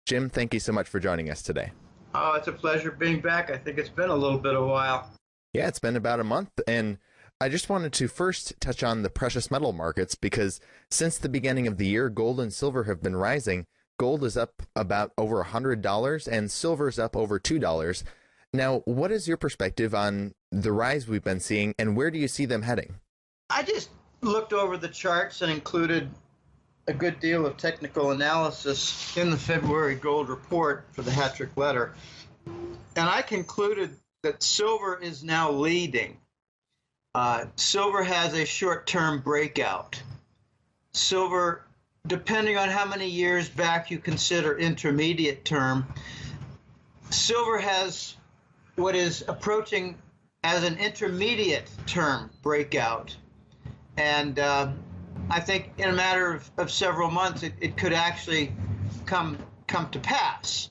Jim, thank you so much for joining us today. Oh, it's a pleasure being back. I think it's been a little bit of a while. Yeah, it's been about a month, and I just wanted to first touch on the precious metal markets because since the beginning of the year, gold and silver have been rising. Gold is up about over $100 and silver's up over $2. Now, what is your perspective on the rise we've been seeing, and where do you see them heading? I just looked over the charts and included a good deal of technical analysis in the February gold report for the Hattrick letter. And I concluded that silver is now leading. Silver has a short-term breakout. Silver, depending on how many years back you consider intermediate term, silver has what is approaching as an intermediate term breakout. And I think in a matter of several months, it could actually come to pass.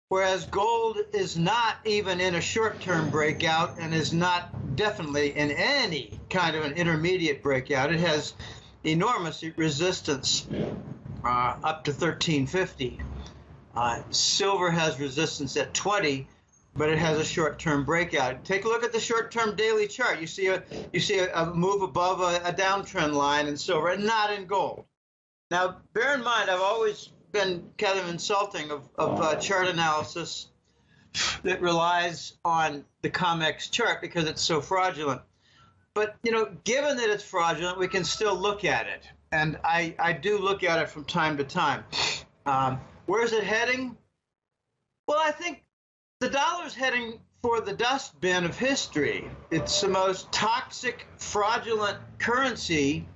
Whereas gold is not even in a short-term breakout and is not definitely in any kind of an intermediate breakout. It has enormous resistance up to 1350. Silver has resistance at 20, but it has a short-term breakout. Take a look at the short-term daily chart. You see a move above a downtrend line in silver, and not in gold. Now, bear in mind, I've always been kind of insulting of chart analysis that relies on the COMEX chart because it's so fraudulent. But, you know, given that it's fraudulent, we can still look at it. And I do look at it from time to time. Where's it heading? Well, I think the dollar's heading for the dustbin of history. It's the most toxic, fraudulent currency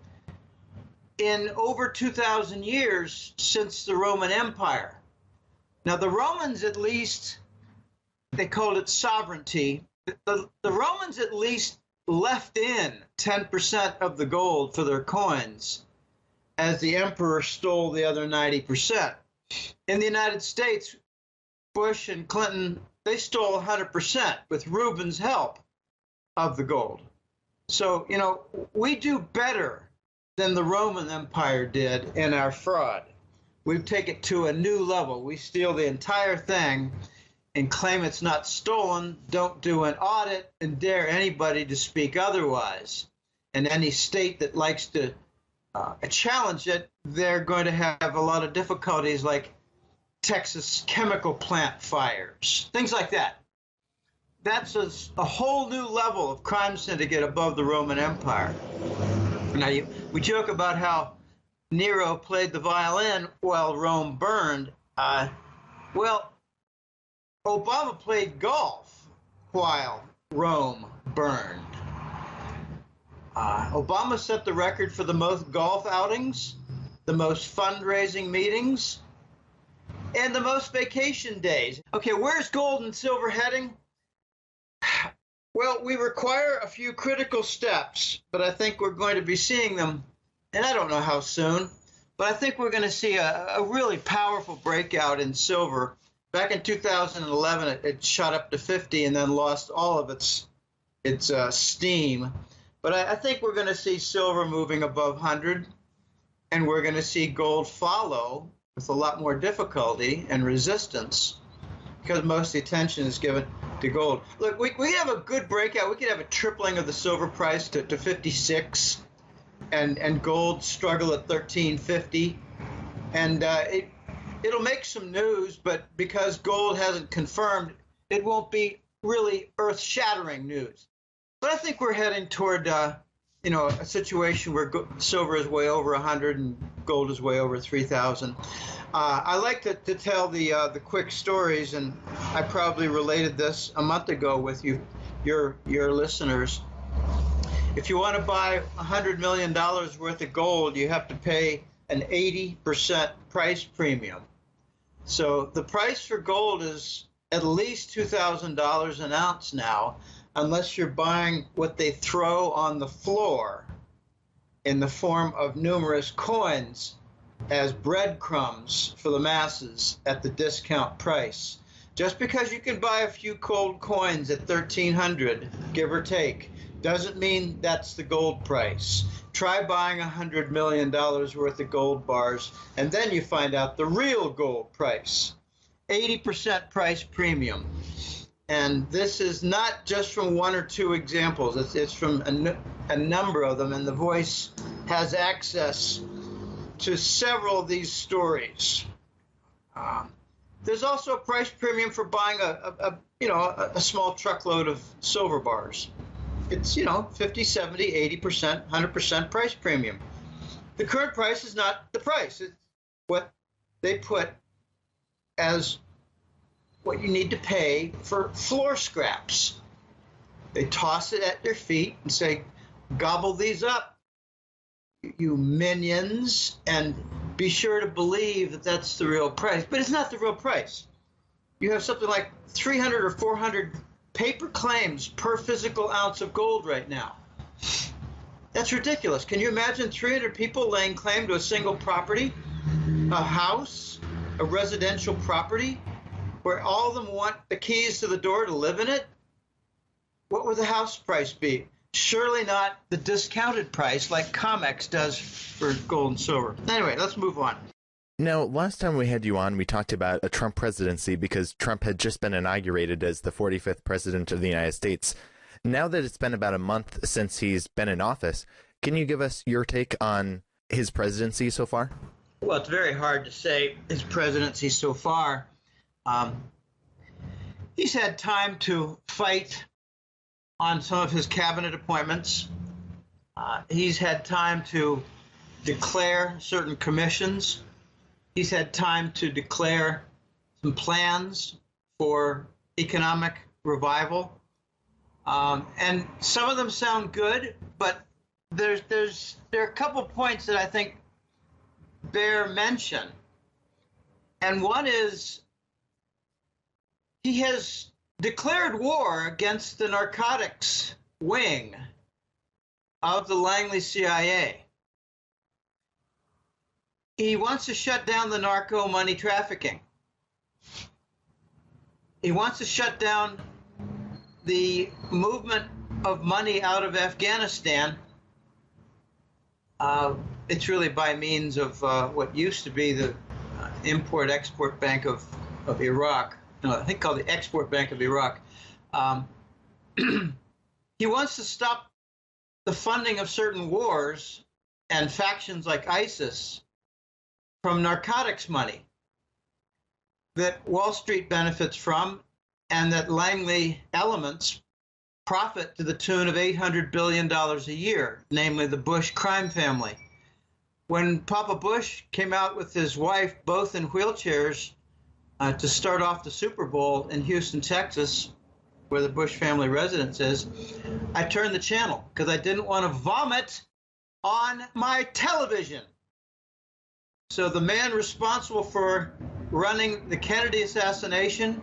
in over 2,000 years since the Roman Empire. Now, the Romans, at least, they called it sovereignty. The Romans at least left in 10% of the gold for their coins, as the emperor stole the other 90%. In the United States, Bush and Clinton, they stole 100% with Rubin's help of the gold. So, you know, we do better than the Roman Empire did in our fraud. We take it to a new level. We steal the entire thing and claim it's not stolen, don't do an audit, and dare anybody to speak otherwise. And any state that likes to challenge it, they're going to have a lot of difficulties, like Texas chemical plant fires, things like that. That's a whole new level of crime syndicate above the Roman Empire. Now, we joke about how Nero played the violin while Rome burned. Well, Obama played golf while Rome burned. Obama set the record for the most golf outings, the most fundraising meetings, and the most vacation days. Okay, where's gold and silver heading? Well, we require a few critical steps, but I think we're going to be seeing them, and I don't know how soon, but I think we're going to see a really powerful breakout in silver. Back in 2011, it shot up to 50 and then lost all of its steam. But I think we're going to see silver moving above 100, and we're going to see gold follow with a lot more difficulty and resistance because most of the attention is given to gold. Look, we have a good breakout. We could have a tripling of the silver price to 56 and gold struggle at 1350. And it'll make some news, but because gold hasn't confirmed, it won't be really earth-shattering news. But I think we're heading toward a situation where silver is way over 100 and gold is way over 3,000. I like to tell the quick stories, and I probably related this a month ago with your listeners. If you want to buy $100 million worth of gold, you have to pay an 80% price premium. So the price for gold is at least $2,000 an ounce now, unless you're buying what they throw on the floor in the form of numerous coins as breadcrumbs for the masses at the discount price. Just because you can buy a few gold coins at 1,300, give or take, Doesn't mean that's the gold price. Try buying $100 million worth of gold bars, and then you find out the real gold price. 80% price premium. And this is not just from one or two examples. It's from a number of them, and the Voice has access to several of these stories. There's also a price premium for buying a small truckload of silver bars. It's 50, 70, 80%, 100% price premium. The current price is not the price. It's what they put as what you need to pay for floor scraps. They toss it at their feet and say, gobble these up, you minions, and be sure to believe that that's the real price. But it's not the real price. You have something like 300 or 400 paper claims per physical ounce of gold right now. That's ridiculous. Can you imagine 300 people laying claim to a single property, a house, a residential property, where all of them want the keys to the door to live in it? What would the house price be? Surely not the discounted price like COMEX does for gold and silver. Anyway, let's move on. Now, last time we had you on, we talked about a Trump presidency because Trump had just been inaugurated as the 45th president of the United States. Now that it's been about a month since he's been in office, can you give us your take on his presidency so far? Well, it's very hard to say his presidency so far. He's had time to fight on some of his cabinet appointments. He's had time to declare certain commissions. He's had time to declare some plans for economic revival. And some of them sound good, but there are a couple points that I think bear mention. And one is he has declared war against the narcotics wing of the Langley CIA. He wants to shut down the narco money trafficking. He wants to shut down the movement of money out of Afghanistan. It's really by means of what used to be the Import-Export Bank of Iraq. No, I think called the Export Bank of Iraq. He wants to stop the funding of certain wars and factions like ISIS from narcotics money that Wall Street benefits from and that Langley elements profit to the tune of $800 billion a year, namely the Bush crime family. When Papa Bush came out with his wife, both in wheelchairs, to start off the Super Bowl in Houston, Texas, where the Bush family residence is, I turned the channel because I didn't want to vomit on my television. So the man responsible for running the Kennedy assassination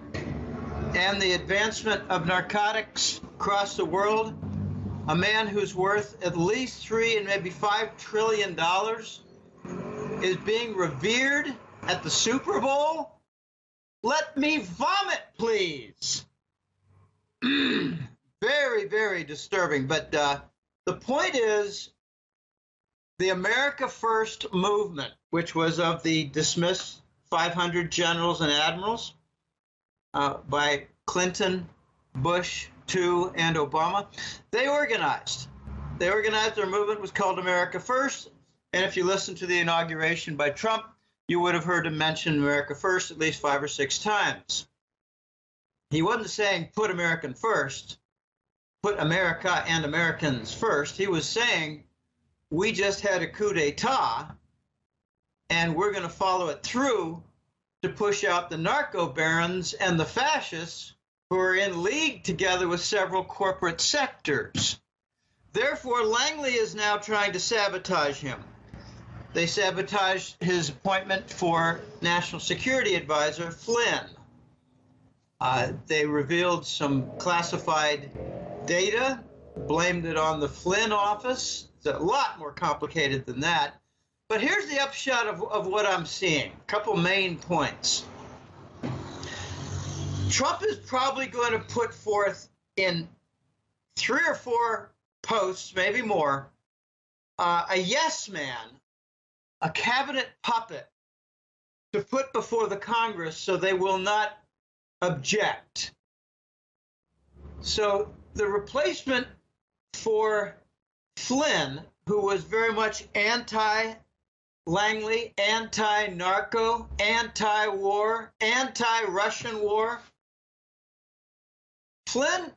and the advancement of narcotics across the world, a man who's worth at least $3 and maybe $5 trillion, is being revered at the Super Bowl? Let me vomit, please. Very, very disturbing. But the point is, the America First movement, which was of the dismissed 500 generals and admirals by Clinton, Bush, II, and Obama, they organized. Their movement was called America First. And if you listen to the inauguration by Trump, you would have heard him mention America First at least 5 or 6 times. He wasn't saying put American first, put America and Americans first. He was saying we just had a coup d'etat and we're going to follow it through to push out the narco barons and the fascists who are in league together with several corporate sectors. Therefore, Langley is now trying to sabotage him. They sabotaged his appointment for National Security Advisor Flynn. They revealed some classified data, blamed it on the Flynn office. It's a lot more complicated than that. But here's the upshot of what I'm seeing. A couple main points. Trump is probably going to put forth in 3 or 4 posts, maybe more, a yes man, a cabinet puppet to put before the Congress so they will not object. So the replacement for Flynn, who was very much anti-Langley, anti-narco, anti-war, anti-Russian war, Flynn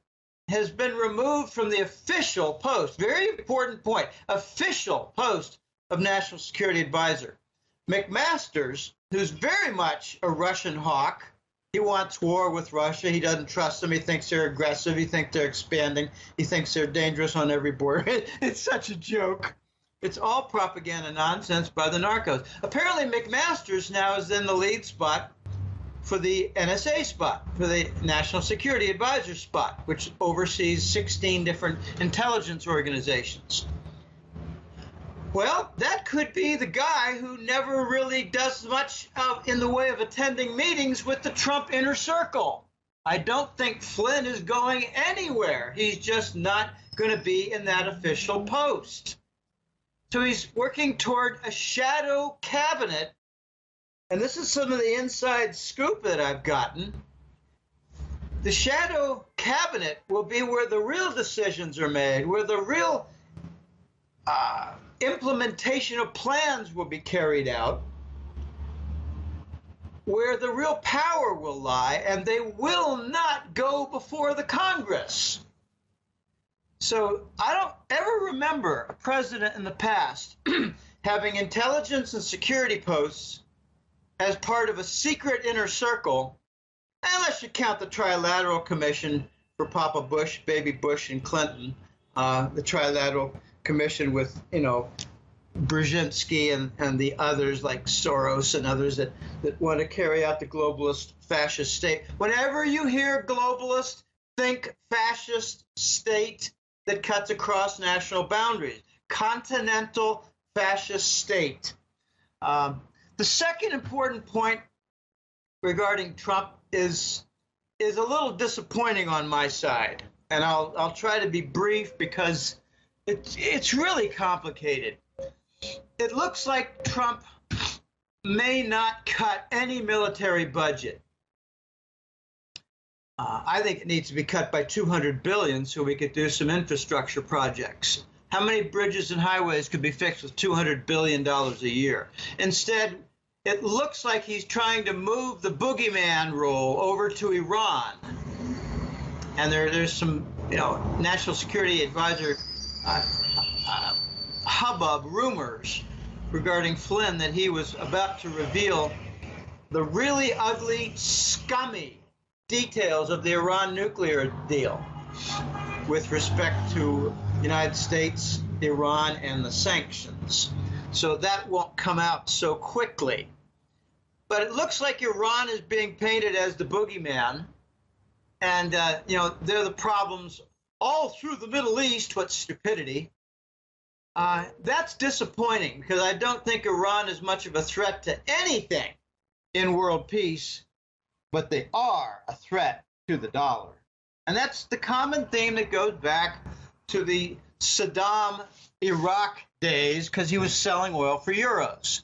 has been removed from the official post, very important point, official post of National Security Advisor. McMaster's, who's very much a Russian hawk, he wants war with Russia. He doesn't trust them. He thinks they're aggressive. He thinks they're expanding. He thinks they're dangerous on every border. It's such a joke. It's all propaganda nonsense by the narcos. Apparently, McMaster's now is in the lead spot for the NSA spot, for the National Security Advisor spot, which oversees 16 different intelligence organizations. Well, that could be the guy who never really does much in the way of attending meetings with the Trump inner circle. I don't think Flynn is going anywhere. He's just not going to be in that official post. So he's working toward a shadow cabinet. And this is some of the inside scoop that I've gotten. The shadow cabinet will be where the real decisions are made, where the real implementation of plans will be carried out, where the real power will lie, and they will not go before the Congress. So I don't ever remember a president in the past having intelligence and security posts as part of a secret inner circle, unless you count the Trilateral Commission for Papa Bush, Baby Bush, and Clinton, the Trilateral Commission with, Brzezinski and the others like Soros and others that want to carry out the globalist fascist state. Whenever you hear globalist, think fascist state that cuts across national boundaries. Continental fascist state. The second important point regarding Trump is a little disappointing on my side, and I'll try to be brief because it's really complicated. It looks like Trump may not cut any military budget. I think it needs to be cut by $200 billion so we could do some infrastructure projects. How many bridges and highways could be fixed with $200 billion a year? Instead, it looks like he's trying to move the boogeyman role over to Iran. And there's some, National Security Advisor hubbub rumors regarding Flynn that he was about to reveal the really ugly, scummy details of the Iran nuclear deal with respect to United States, Iran, and the sanctions. So that won't come out so quickly. But it looks like Iran is being painted as the boogeyman. And, they're the problems all through the Middle East. What stupidity. That's disappointing because I don't think Iran is much of a threat to anything in world peace, but they are a threat to the dollar. And that's the common theme that goes back to the Saddam Iraq days because he was selling oil for euros.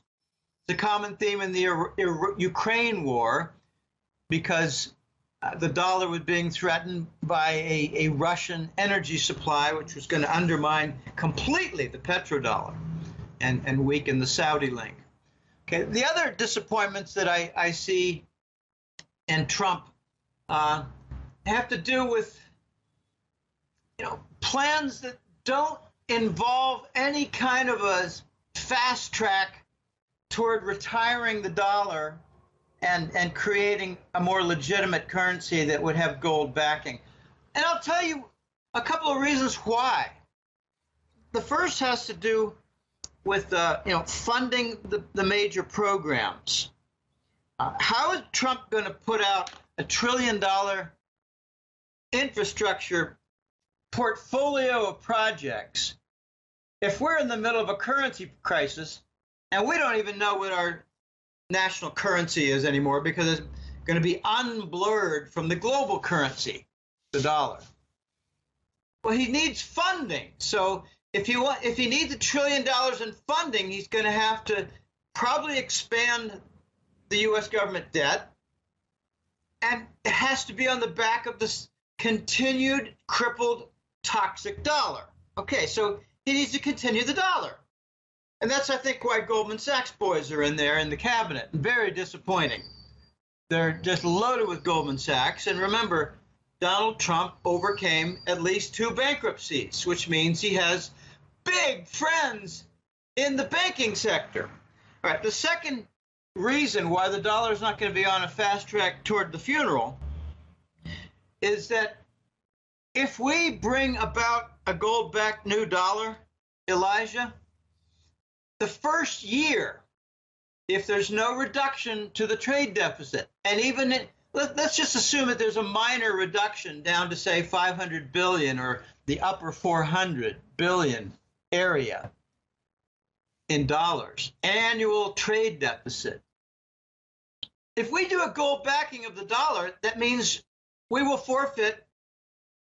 The common theme in the Ukraine war because the dollar was being threatened by a Russian energy supply, which was going to undermine completely the petrodollar and weaken the Saudi link. Okay, the other disappointments that I see in Trump have to do with plans that don't involve any kind of a fast track toward retiring the dollar and creating a more legitimate currency that would have gold backing. And I'll tell you a couple of reasons why. The first has to do with funding the major programs. How is Trump going to put out a $1 trillion infrastructure portfolio of projects if we're in the middle of a currency crisis and we don't even know what our national currency is anymore because it's going to be unblurred from the global currency, the dollar? Well, he needs funding. So if he needs $1 trillion in funding, he's going to have to probably expand the U.S. government debt, and it has to be on the back of this continued crippled toxic dollar. Okay, so he needs to continue the dollar. And that's, I think, why Goldman Sachs boys are in there in the cabinet. Very disappointing. They're just loaded with Goldman Sachs. And remember, Donald Trump overcame at least 2 bankruptcies, which means he has big friends in the banking sector. All right, the second reason why the dollar is not going to be on a fast track toward the funeral is that if we bring about a gold-backed new dollar, Elijah, the first year, if there's no reduction to the trade deficit, and even let's just assume that there's a minor reduction down to, say, 500 billion or the upper 400 billion area in dollars, annual trade deficit. If we do a gold backing of the dollar, that means we will forfeit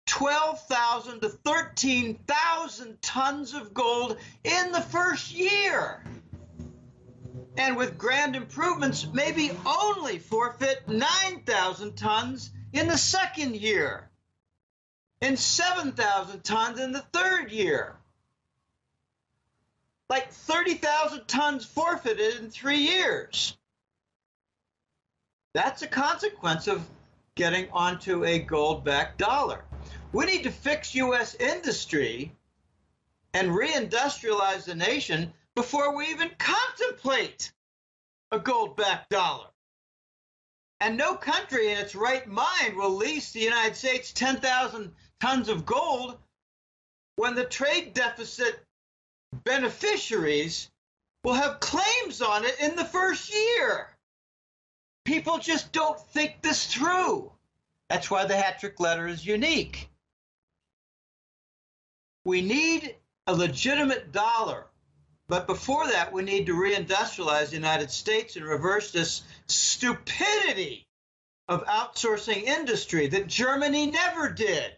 12,000 to 13,000 tons of gold in the first year. And with grand improvements, maybe only forfeit 9,000 tons in the second year and 7,000 tons in the third year. Like 30,000 tons forfeited in 3 years. That's a consequence of getting onto a gold-backed dollar. We need to fix U.S. industry and reindustrialize the nation before we even contemplate a gold-backed dollar. And no country in its right mind will lease the United States 10,000 tons of gold when the trade deficit beneficiaries will have claims on it in the first year. People just don't think this through. That's why the hat-trick letter is unique. We need a legitimate dollar, but before that, we need to reindustrialize the United States and reverse this stupidity of outsourcing industry that Germany never did,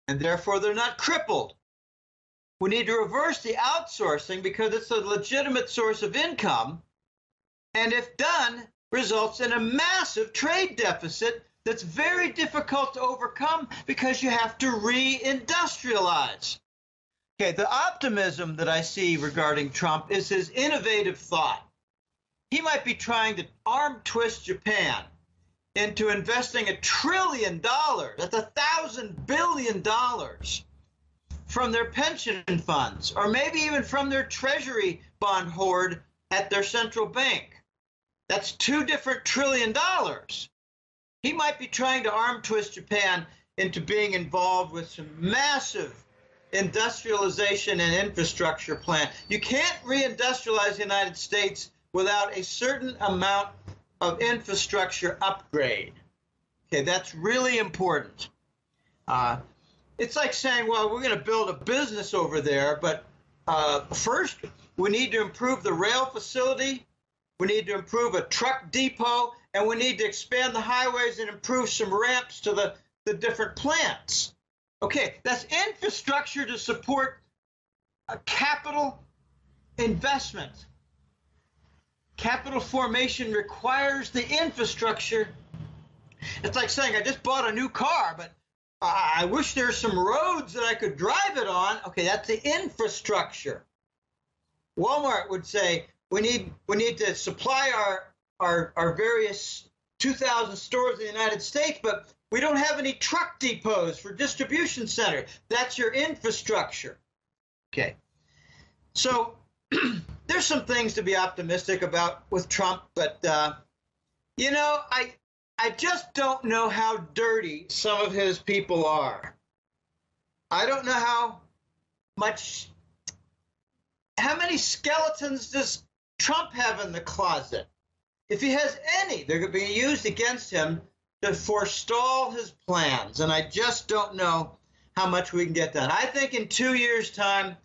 and therefore they're not crippled. We need to reverse the outsourcing because it's a legitimate source of income, and if done, results in a massive trade deficit that's very difficult to overcome because you have to reindustrialize. Okay, the optimism that I see regarding Trump is his innovative thought. He might be trying to arm twist Japan into investing $1 trillion, that's $1,000 billion, from their pension funds, or maybe even from their treasury bond hoard at their central bank. That's $2 different trillion. He might be trying to arm twist Japan into being involved with some massive industrialization and infrastructure plan. You can't reindustrialize the United States without a certain amount of infrastructure upgrade. Okay, that's really important. It's like saying, well, we're going to build a business over there, but first we need to improve the rail facility, we need to improve a truck depot, and we need to expand the highways and improve some ramps to the different plants. Okay, that's infrastructure to support a capital investment. Capital formation requires the infrastructure. It's like saying, I just bought a new car, but I wish there's some roads that I could drive it on. Okay, that's the infrastructure. Walmart would say, we need to supply our various 2,000 stores in the United States, but we don't have any truck depots for distribution centers. That's your infrastructure. Okay. So there's some things to be optimistic about with Trump, but, you know, I just don't know how dirty some of his people are. I don't know how many skeletons does Trump have in the closet? If he has any, they're going to be used against him to forestall his plans. And I just don't know how much we can get done. I think in 2 years' time,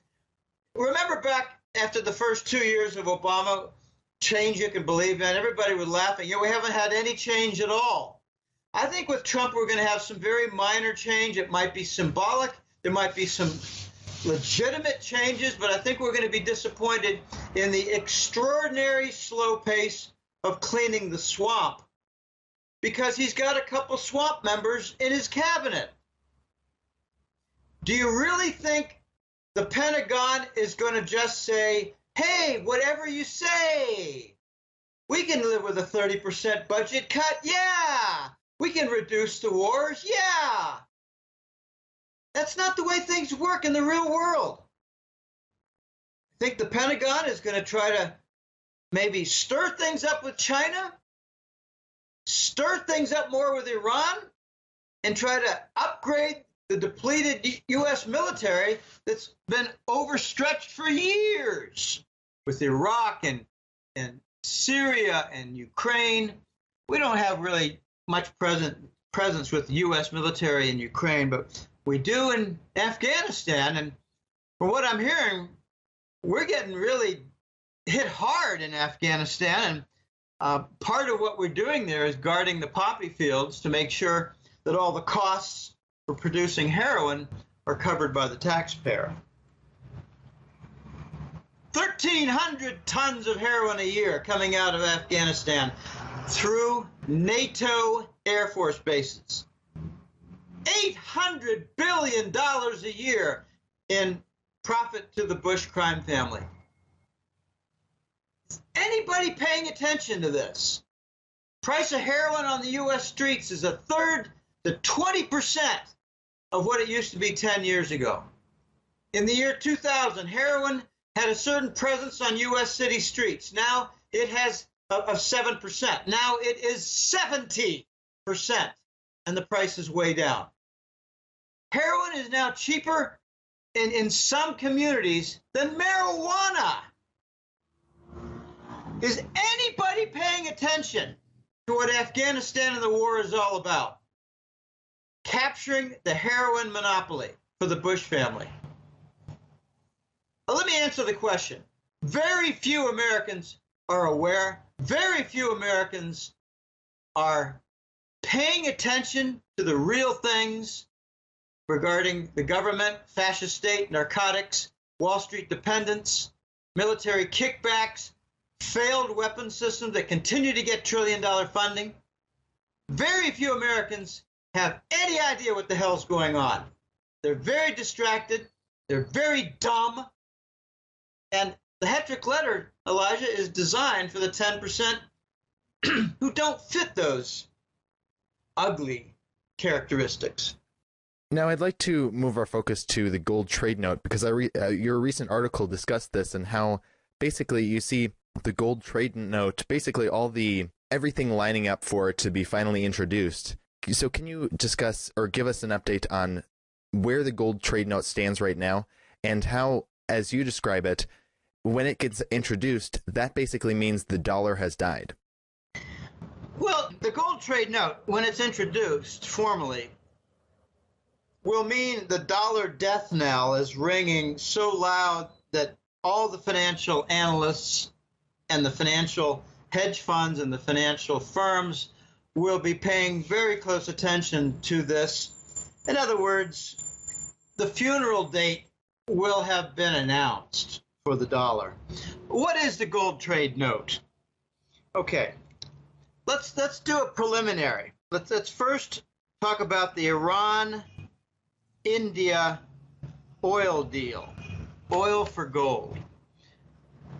remember back after the first 2 years of Obama, change you can believe in, everybody was laughing. We haven't had any change at all. I think with Trump, we're going to have some very minor change. It might be symbolic. there might be some legitimate changes, but I think we're going to be disappointed in the extraordinary slow pace of cleaning the swamp, because he's got a couple swamp members in his cabinet. Do you really think the Pentagon is going to just say, hey, whatever you say, we can live with a 30% budget cut? Yeah. We can reduce the wars? Yeah. That's not the way things work in the real world. I think the Pentagon is going to try to maybe stir things up with China, stir things up more with Iran, and try to upgrade the depleted U.S. military that's been overstretched for years with Iraq and Syria and Ukraine. We don't have really much presence with the U.S. military in Ukraine, but we do in Afghanistan. And from what I'm hearing, we're getting really hit hard in Afghanistan. And part of what we're doing there is guarding the poppy fields to make sure that all the costs for producing heroin are covered by the taxpayer. 1,300 tons of heroin a year coming out of Afghanistan through NATO Air Force bases. $800 billion a year in profit to the Bush crime family. Is anybody paying attention to this? Price of heroin on the U.S. streets is a third to 20% of what it used to be 10 years ago. In the year 2000, heroin had a certain presence on U.S. city streets. Now it has of 7%. Now it is 70%, and the price is way down. Heroin is now cheaper in some communities than marijuana. Is anybody paying attention to what Afghanistan and the war is all about? Capturing the heroin monopoly for the Bush family. Well, let me answer the question. Very few Americans are aware. Very few Americans are paying attention to the real things regarding the government, fascist state, narcotics, Wall Street dependence, military kickbacks, failed weapon systems that continue to get trillion-dollar funding. Very few Americans have any idea what the hell's going on. They're very distracted. They're very dumb. And the Hetrick letter, Elijah, is designed for the 10% who don't fit those ugly characteristics. Now, I'd like to move our focus to the gold trade note, because your recent article discussed this and how basically you see the gold trade note, basically everything lining up for it to be finally introduced. So can you discuss or give us an update on where the gold trade note stands right now, and how, as you describe it, when it gets introduced, that basically means the dollar has died? Well, the gold trade note, when it's introduced formally, will mean the dollar death knell is ringing so loud that all the financial analysts and the financial hedge funds and the financial firms will be paying very close attention to this. In other words, the funeral date will have been announced for the dollar. What is the gold trade note? Okay, let's do a preliminary. Let's first talk about the Iran-India oil deal, oil for gold.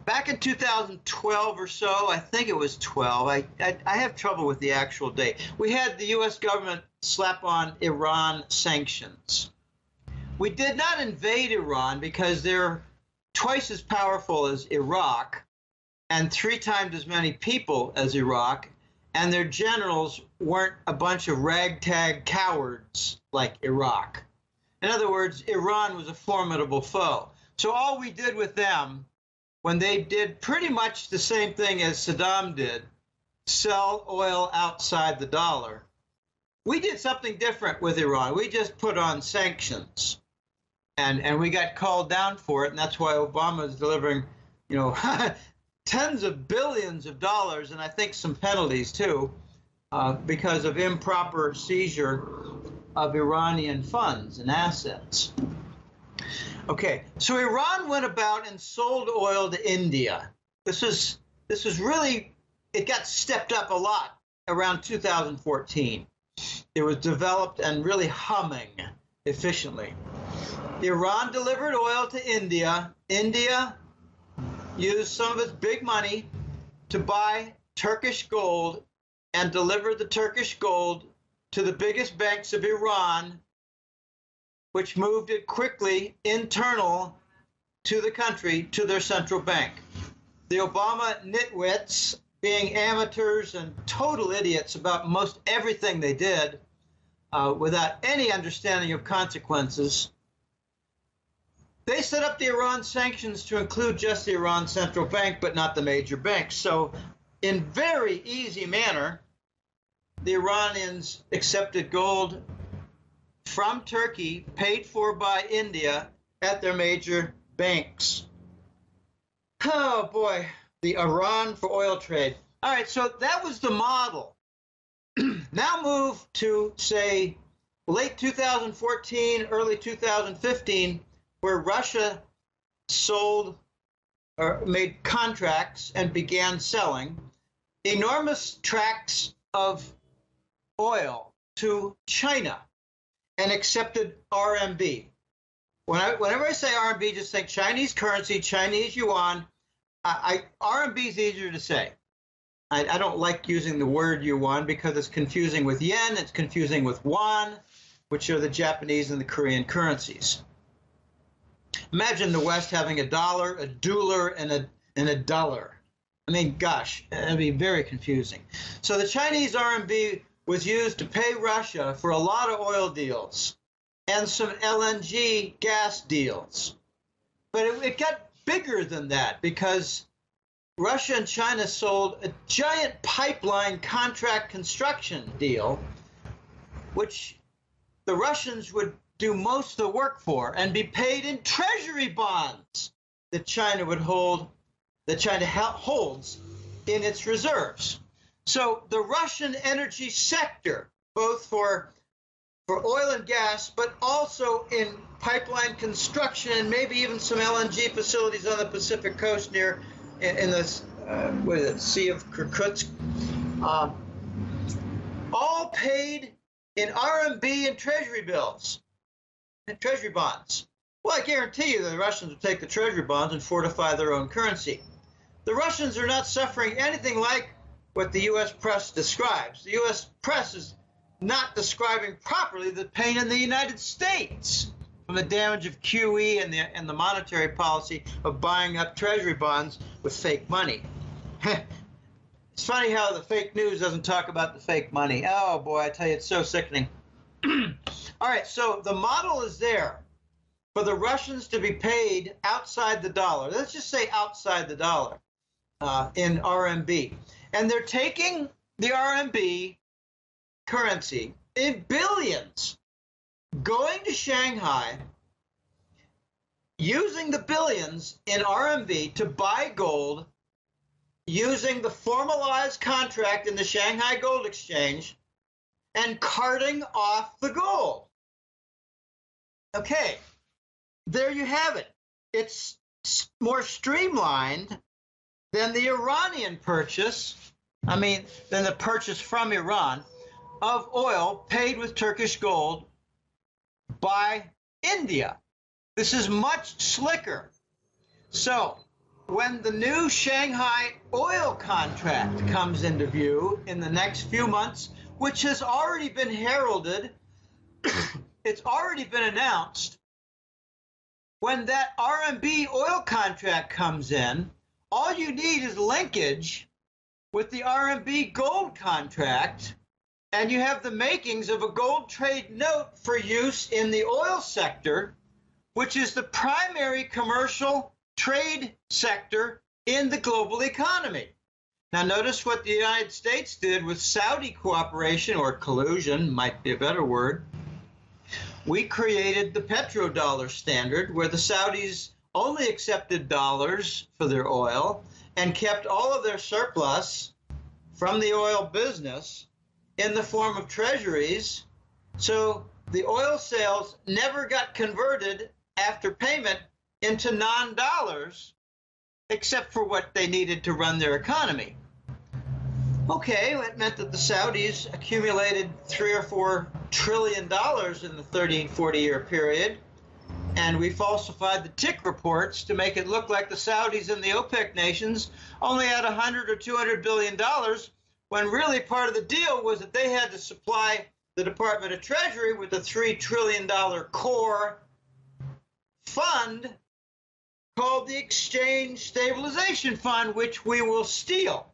Back in 2012 or so, I think it was 12, I have trouble with the actual date, we had the U.S. government slap on Iran sanctions. We did not invade Iran because they're twice as powerful as Iraq and 3 times as many people as Iraq, and their generals weren't a bunch of ragtag cowards like Iraq. In other words, Iran was a formidable foe. So all we did with them, when they did pretty much the same thing as Saddam did, sell oil outside the dollar, we did something different with Iran. We just put on sanctions. And we got called down for it, and that's why Obama is delivering, tens of billions of dollars, and I think some penalties too, because of improper seizure of Iranian funds and assets. Okay, so Iran went about and sold oil to India. This was really, it got stepped up a lot around 2014. It was developed and really humming efficiently. Iran delivered oil to India. India used some of its big money to buy Turkish gold and deliver the Turkish gold to the biggest banks of Iran, which moved it quickly internal to the country, to their central bank. The Obama nitwits, being amateurs and total idiots about most everything they did, without any understanding of consequences, they set up the Iran sanctions to include just the Iran central bank, but not the major banks. So in very easy manner, the Iranians accepted gold from Turkey, paid for by India, at their major banks. Oh boy, the Iran for oil trade. All right, so that was the model. Now move to, say, late 2014, early 2015, where Russia sold or made contracts and began selling enormous tracts of oil to China and accepted RMB. Whenever I say RMB, just think Chinese currency, Chinese yuan. RMB is easier to say. I don't like using the word yuan because it's confusing with yen, it's confusing with won, which are the Japanese and the Korean currencies. Imagine the West having a dollar, a dueler, and a dollar. I mean, gosh, it'd be very confusing. So the Chinese RMB was used to pay Russia for a lot of oil deals and some LNG gas deals. But it got bigger than that because Russia and China sold a giant pipeline contract construction deal, which the Russians would do most of the work for and be paid in treasury bonds that China would hold, that China holds in its reserves. So the Russian energy sector, both for oil and gas, but also in pipeline construction and maybe even some LNG facilities on the Pacific coast near in the Sea of Kirkutsk, all paid in RMB and treasury bills and treasury bonds. Well, I guarantee you the Russians will take the treasury bonds and fortify their own currency. The Russians are not suffering anything like what the U.S. press describes. The U.S. press is not describing properly the pain in the United States from the damage of QE and the monetary policy of buying up treasury bonds with fake money. It's funny how the fake news doesn't talk about the fake money. Oh boy, I tell you, it's so sickening. All right, so the model is there for the Russians to be paid outside the dollar. Let's just say outside the dollar in RMB. And they're taking the RMB currency in billions, going to Shanghai, using the billions in RMB to buy gold, using the formalized contract in the Shanghai Gold Exchange, and carting off the gold. Okay, there you have it. It's more streamlined than the Iranian purchase, than the purchase from Iran of oil paid with Turkish gold by India. This is much slicker. So when the new Shanghai oil contract comes into view in the next few months, which has already been heralded, it's already been announced, when that RMB oil contract comes in, all you need is linkage with the RMB gold contract, and you have the makings of a gold trade note for use in the oil sector, which is the primary commercial trade sector in the global economy. Now notice what the United States did with Saudi cooperation, or collusion might be a better word. We created the petrodollar standard, where the Saudis only accepted dollars for their oil and kept all of their surplus from the oil business in the form of treasuries. So the oil sales never got converted after payment into non-dollars, except for what they needed to run their economy. Okay, it meant that the Saudis accumulated $3 or $4 trillion in the 40-year period, and we falsified the tick reports to make it look like the Saudis and the OPEC nations only had $100 or $200 billion, when really part of the deal was that they had to supply the Department of Treasury with a $3 trillion core fund called the Exchange Stabilization Fund, which we will steal.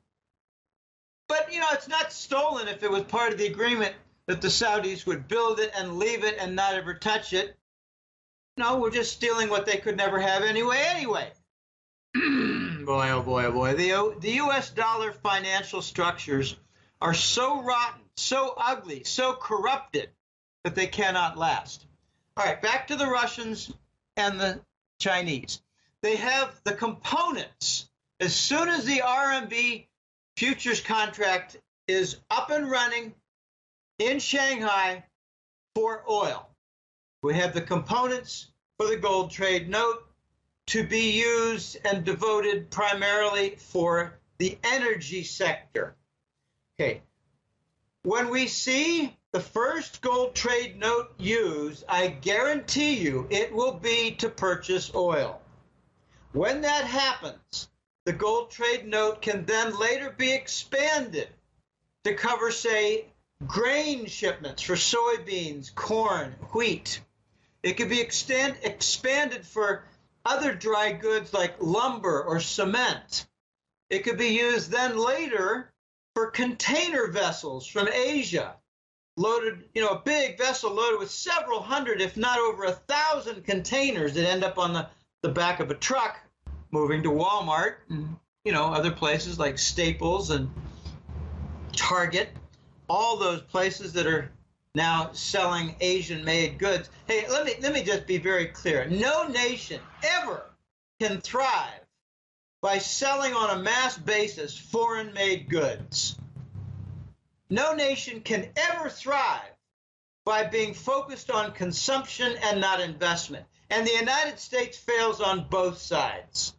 But, it's not stolen if it was part of the agreement that the Saudis would build it and leave it and not ever touch it. No, we're just stealing what they could never have anyway. Boy, oh boy, oh boy. The U.S. dollar financial structures are so rotten, so ugly, so corrupted that they cannot last. All right, back to the Russians and the Chinese. They have the components. As soon as the RMB futures contract is up and running in Shanghai for oil, we have the components for the gold trade note to be used and devoted primarily for the energy sector. Okay, when we see the first gold trade note used, I guarantee you it will be to purchase oil. When that happens, the gold trade note can then later be expanded to cover, say, grain shipments for soybeans, corn, wheat. It could be expanded for other dry goods like lumber or cement. It could be used then later for container vessels from Asia, loaded, a big vessel loaded with several hundred, if not over 1,000 containers that end up on the back of a truck moving to Walmart and, other places like Staples and Target, all those places that are now selling Asian-made goods. Hey, let me just be very clear. No nation ever can thrive by selling on a mass basis foreign-made goods. No nation can ever thrive by being focused on consumption and not investment. And the United States fails on both sides.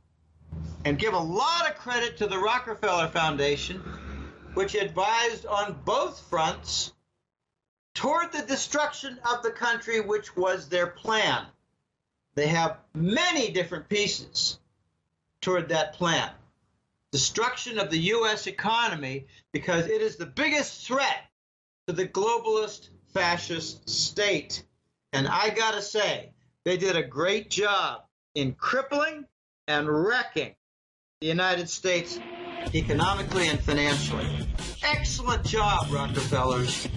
And give a lot of credit to the Rockefeller Foundation, which advised on both fronts toward the destruction of the country, which was their plan. They have many different pieces toward that plan. Destruction of the U.S. economy, because it is the biggest threat to the globalist fascist state. And I gotta say, they did a great job in crippling and wrecking the United States economically and financially. Excellent job, Rockefellers.